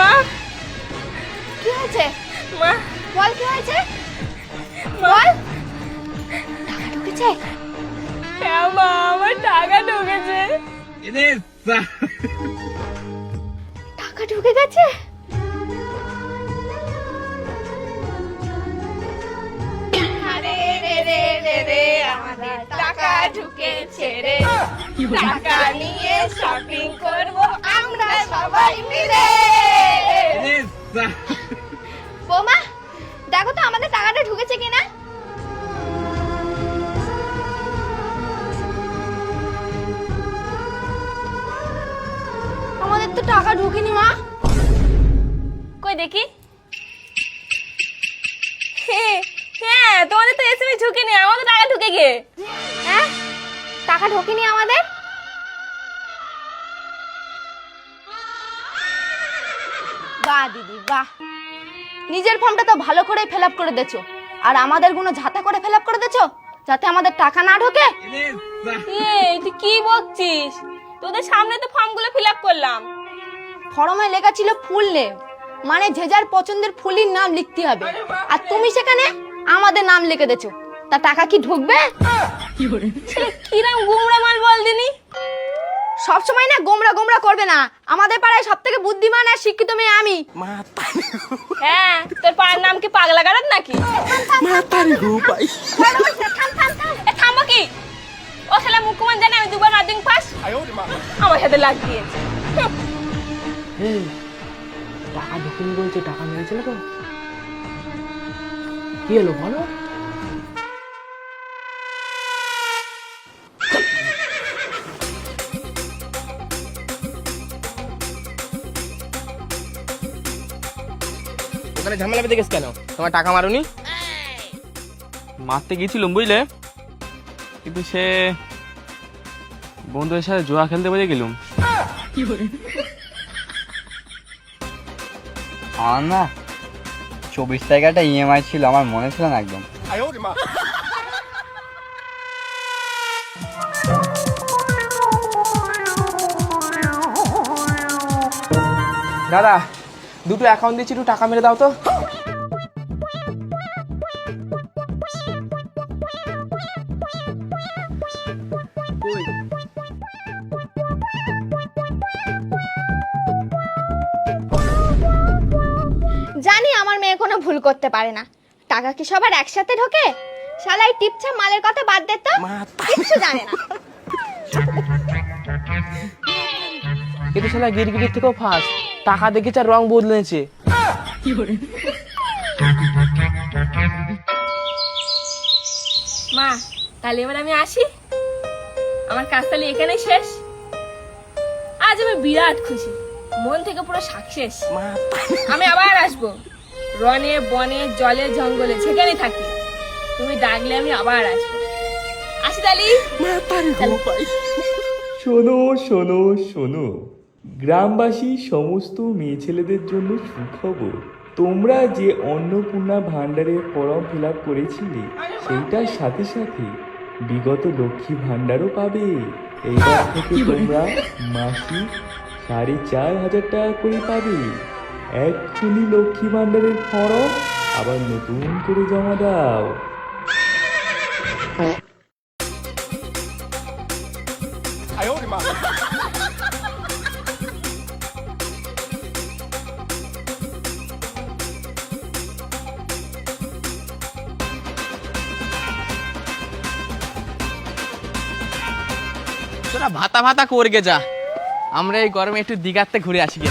মা কি হয়েছে? মা বল কি হয়েছে? বল। টাকা ঢুকেছে? হ্যাঁ মা, আমার টাকা ঢুকেছে। টাকা ঢুকে গেছে? আরে রে রে রে রে, আমাদের টাকা ঢুকেছে রে। টাকা নিয়ে শপিং করব আমরা সবাই মিলে। বৌমা, দেখো তো আমাদের টাকাটা ঢুকেছে কিনা। আমাদের তো টাকা ঢুকেনি মা। কই দেখি। হ্যাঁ, তোমাদের তো এসএমএস ঢুকেনি, আমাদের টাকা ঢুকে গিয়ে। হ্যাঁ, টাকা ঢোকেনি আমাদের। বাহ দিদি বাহ, নিজের ফর্মটা তো ভালো করে ফিল আপ করে দেছো, আর আমাদের গুলো ঝাঁটা করে ফিল আপ করে দেছো যাতে আমাদের টাকা না ঢোকে। এই তুই কি বকছিস? তোদের সামনে তো ফর্মগুলো ফিল আপ করলাম। ফর্মে লেখা ছিল ফুল নেম, মানে যে যার পছন্দের ফুলির নাম লিখতে হবে, আর তুমি সেখানে আমাদের নাম লিখে দেছো, তা টাকা কি ঢুকবে? কিরম গুমরা মাল বল দিনি। সব সময় না গোমরা গোমরা করবে না, আমাদের পাড়ায় সবথেকে বুদ্ধিমান আর শিক্ষিত মেয়ে আমি। হ্যাঁ, তোর পাড়ার নাম কি পাগলা গারদ নাকি? এ থামো কি? ও শালা মুখ্যমন জানে আমি দুবার মাধ্যমিক পাস, আমার সাথে লাগিয়েছে। টাকা ঢুকিনি বলছে, টাকা মেরেছিল তো। কি হলো বলো? ওখানে ঝামেলা বেঁধে গেছে কেন? তোমার টাকা মারুনি? মারতে গেছিলাম বুঝলে, কিন্তু সে বন্ধুদের সাথে জুয়া খেলতে বলে গেলুম। আমার না 24 তারিখ একটা ইএমআই ছিল, আমার মনে ছিল না একদম। দাদা, দুটো অ্যাকাউন্ট দিচ্ছি, একটু টাকা মেরে দাও তো। জানি আমার মেয়ে কোনো ভুল করতে পারে না, টাকা কি সবার একসাথে ঢোকে? শালাই টিপছা মালের কথা বাদ দে তো, কিচ্ছু জানে না। কিন্তু শালা গিরগিটির থেকেও ফাস্ট, টাকা দেখেছে আর রং বদলেছে। মা, তাহলে এবার আমি আসি, আমার কাজ তাহলে এখানেই শেষ। আজ আমি বিরাট খুশি, মন থেকে পুরো সাকসেস। আমি আবার আসবো, রনে বনে জলে জঙ্গলে যেখানে থাকি, তুমি ডাকলে আমি আবার আসবো। আসি তালি। শোনো শোনো শোনো, গ্রামবাসী সমস্ত মেয়ে ছেলেদের জন্য সুখবর। তোমরা যে অন্নপূর্ণা ভান্ডারের ফর্ম ফিল আপ করেছিলে, সেইটার সাথে সাথে বিগত লক্ষ্মী ভান্ডারও পাবে। এইবার থেকে তোমরা মাসিক 4,500 টাকা করে পাবে। এক্ষুনি লক্ষ্মী ভান্ডারের ফর্ম আবার নতুন করে জমা দাও। তোরা ভাতা ভাতা করগে যা, আমরা এই গরমে একটু দিঘাতে ঘুরে আসি গে।